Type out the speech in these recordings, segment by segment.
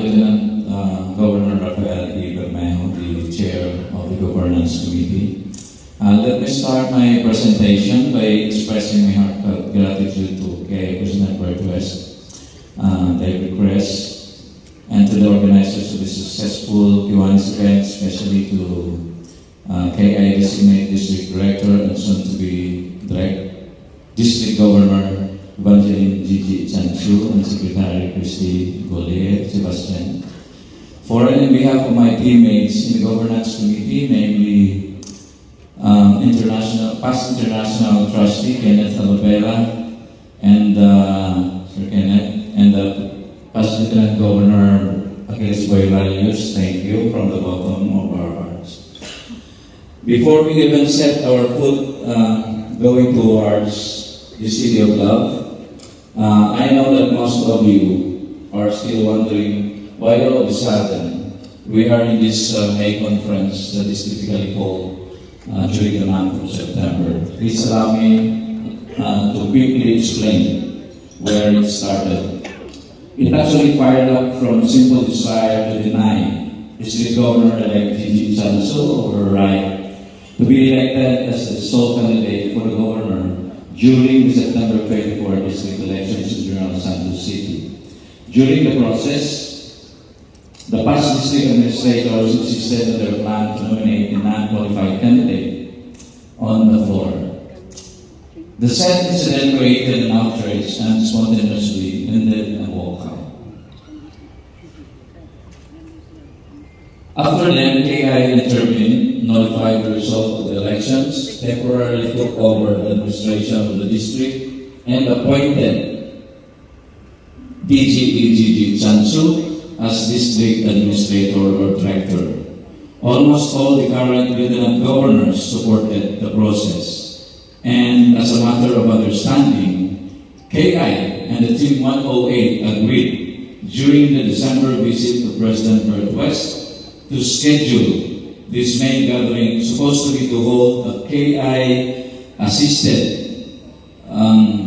Lieutenant Governor Raffy Bermejo, the Chair of the Governance Committee. Let me start my presentation by expressing my heartfelt gratitude to President Bertwest, their request, and to the organizers of the successful Kiwanis event, especially to KI Designate District Director and soon to be District Governor Evangeline Gigi Chanchu and Secretary Christy Golier Sebastian. For and on behalf of my teammates in the Governance Committee, namely past international trustee Kenneth Alabella and Sir Kenneth, and past Lieutenant Governor Achilles Bylaws, thank you from the bottom of our hearts. Before we even set our foot going towards the city of love, I know that most of you are still wondering why all of a sudden we are in this May conference that is typically called during the month of September. Please allow me to quickly explain where it started. It actually fired up from a simple desire to deny District Governor-elect Gigi Chanchu of her right to be elected as the sole candidate for the governor during the September 24 district elections in General Santos City. During the process, the past district administrators insisted on their plan to nominate a non-qualified candidate on the floor. The said incident created an outrage and spontaneously ended a walkout. After then, KI intervened, notified the result of the elections, temporarily took over the administration of the district, and appointed Gigi Chanchu as district administrator or director. Almost all the current lieutenant governors supported the process, and as a matter of understanding, KI and the Team 108 agreed during the December visit of President Bertwest to schedule this main gathering, supposed to be to hold a KI-assisted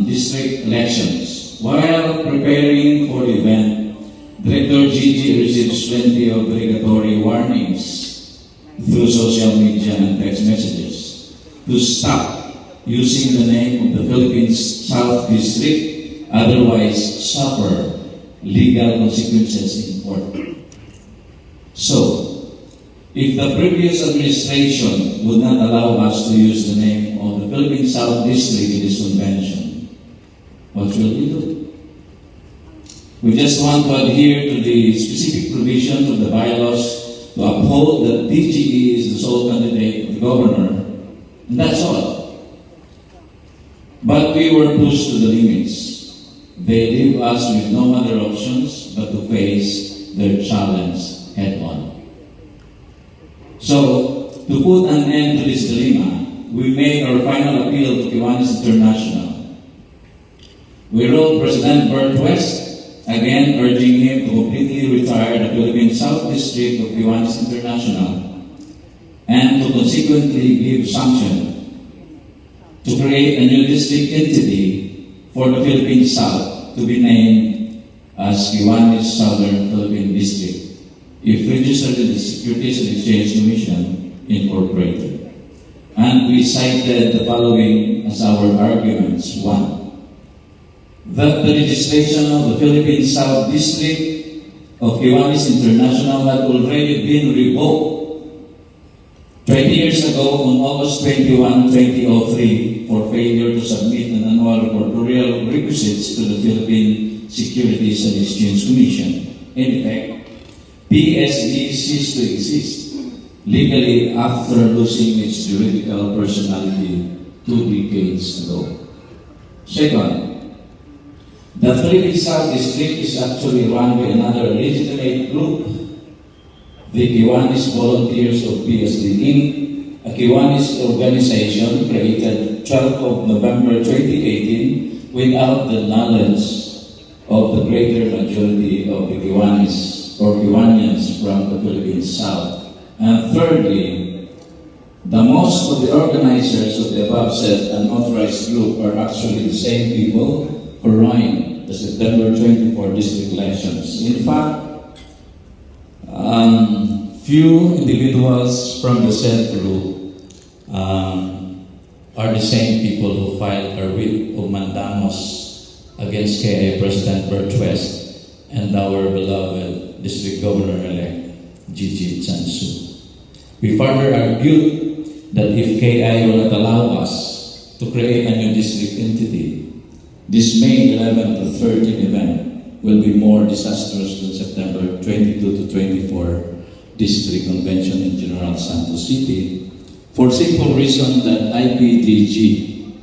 district elections. While preparing for the event, Director Gigi receives plenty of obligatory warnings through social media and text messages to stop using the name of the Philippines South District, otherwise suffer legal consequences in court. So, if the previous administration would not allow us to use the name of the Philippine South District in this convention, what will we do? We just want to adhere to the specific provisions of the bylaws to uphold that DGE is the sole candidate of the governor, and that's all. But we were pushed to the limits. They leave us with no other options but to face their challenge head-on. So, to put an end to this dilemma, we made our final appeal to Kiwanis International. We wrote President Bertwest, again urging him to completely retire the Philippine South District of Kiwanis International and to consequently give sanction to create a new district entity for the Philippine South to be named as Kiwanis Southern Philippine District, if registered in the Securities and Exchange Commission Incorporated. And we cited the following as our arguments. 1. That the registration of the Philippine South District of Kiwanis International had already been revoked 20 years ago on August 21, 2003 for failure to submit an annual reportorial requisites to the Philippine Securities and Exchange Commission. In effect, PSD ceased to exist legally after losing its juridical personality 2 decades ago. Second, the Philippine South District is actually run by another legitimate group, the Kiwanis Volunteers of PSD Inc., a Kiwanis organization created 12th of November 2018 without the knowledge of the greater majority of the Kiwanis or Kiwanians from the Philippine South. And thirdly, the most of the organizers of the above said unauthorized group are actually the same people who ran the September 24 district elections. In fact, Few individuals from the said group are the same people who filed a writ of mandamus against KI President Bert West and our beloved District Governor-elect Gigi Chansu. We further argued that if KI will not allow us to create a new district entity, this May 11 to 13 event will be more disastrous than September 22 to 24 District Convention in General Santos City, for simple reason that IPDG,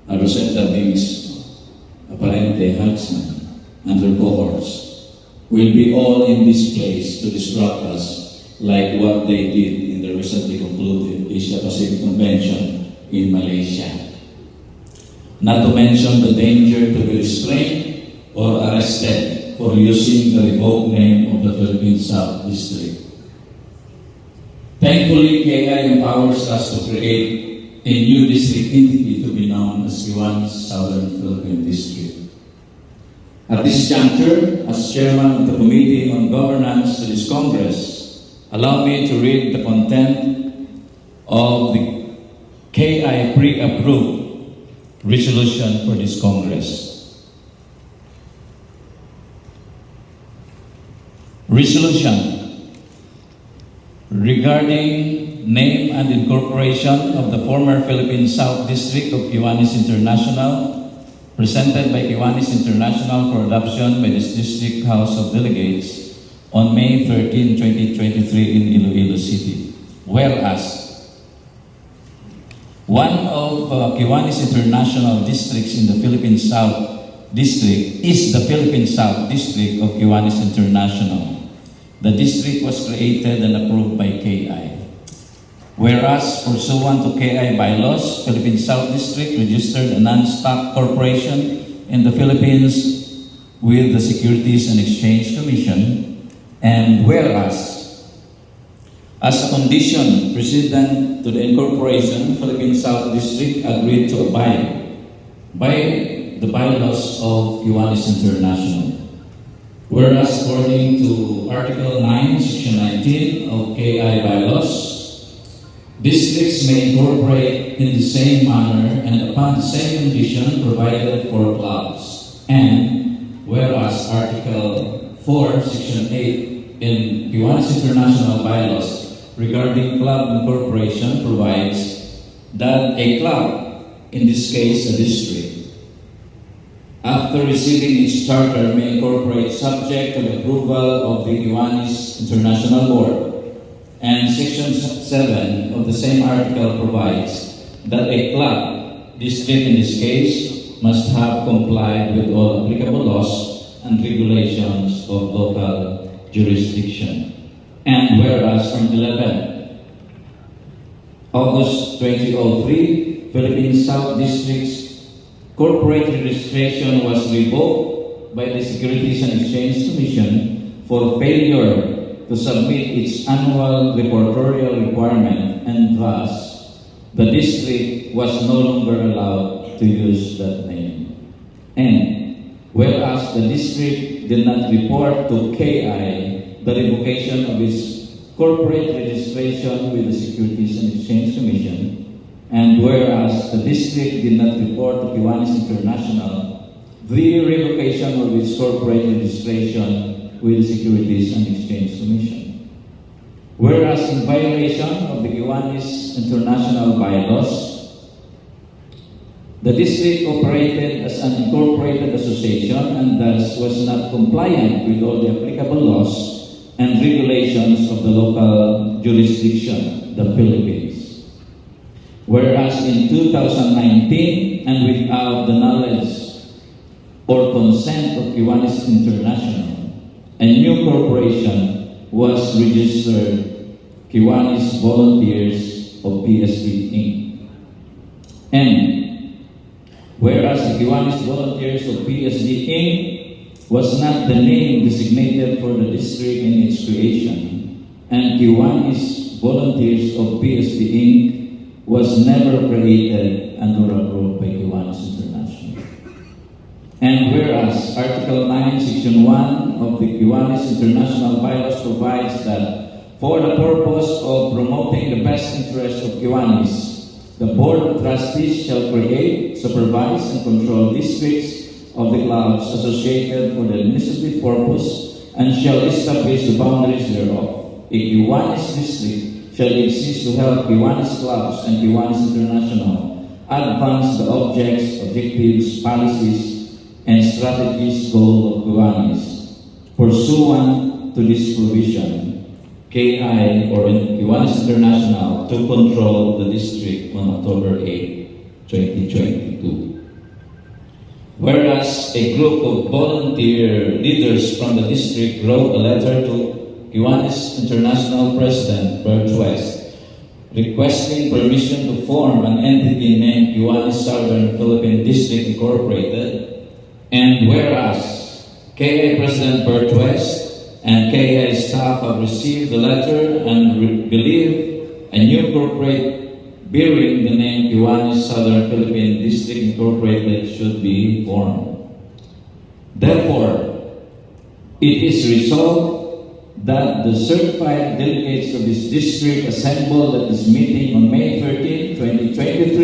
Rosetta Bings, Aparente Hudson, and their cohorts will be all in this place to disrupt us like what they did in the recently concluded Asia Pacific Convention in Malaysia. Not to mention the danger to be restrained or arrested for using the revoked name of the Philippine South District. Thankfully, KI empowers us to create a new district entity to be known as Kiwanis Southern Philippine District. At this juncture, as chairman of the Committee on Governance to this Congress, allow me to read the content of the KI pre-approved resolution for this Congress. Resolution regarding name and incorporation of the former Philippine South District of Kiwanis International, presented by Kiwanis International for adoption by this District House of Delegates on May 13, 2023 in Iloilo City. Whereas, one of Kiwanis International districts in the Philippine South District is the Philippine South District of Kiwanis International. The district was created and approved by KI. Whereas, pursuant to KI Bylaws, Philippine South District registered a non-stock corporation in the Philippines with the Securities and Exchange Commission. And whereas, as a condition precedent to the incorporation, Philippine South District agreed to abide by the bylaws of Kiwanis International. Whereas, according to Article 9, Section 19 of KI Bylaws, districts may incorporate in the same manner and upon the same condition provided for clubs. And whereas Article 4, Section 8 in Kiwanis International Bylaws regarding club incorporation provides that a club, in this case a district, after receiving its charter, may incorporate subject to the approval of the Kiwanis International Board. And Section 7 of the same article provides that a club, district in this case, must have complied with all applicable laws and regulations of local jurisdiction. And whereas on 11 August 2003, Philippine South District's corporate registration was revoked by the Securities and Exchange Commission for failure to submit its annual reportorial requirement, and thus the district was no longer allowed to use that name. And whereas the district did not report to KI the revocation of its corporate registration with the Securities and Exchange Commission, and whereas the district did not report to Kiwanis International the revocation of its corporate registration with the Securities and Exchange Commission. Whereas in violation of the Kiwanis International Bylaws, the district operated as an incorporated association and thus was not compliant with all the applicable laws and regulations of the local jurisdiction, the Philippines. Whereas in 2019, and without the knowledge or consent of Kiwanis International, a new corporation was registered, Kiwanis Volunteers of PSB Inc. And whereas the Kiwanis Volunteers of PSB Inc. was not the name designated for the district in its creation, and Kiwanis Volunteers of PSB Inc. was never created and nor approved by Kiwanis International. And whereas Article 9, Section 1 1 of the Kiwanis International Bylaws provides that for the purpose of promoting the best interests of Kiwanis, the Board of Trustees shall create, supervise, and control districts of the clubs associated for the administrative purpose and shall establish the boundaries thereof. A Kiwanis district shall exist to help Kiwanis clubs and Kiwanis International advance the objectives, policies, and strategies goal of Kiwanis. Pursuant to this provision, KI or Kiwanis International to control the district on October 8, 2022. Whereas a group of volunteer leaders from the district wrote a letter to Kiwanis International President Bert West requesting permission to form an entity named Kiwanis Southern Philippine District Incorporated, and whereas KI President Bert West and KI staff have received the letter and believe a new corporate bearing the name Kiwanis Southern Philippine District Incorporated should be formed. Therefore, it is resolved that the certified delegates of this district assembled at this meeting on May 13, 2023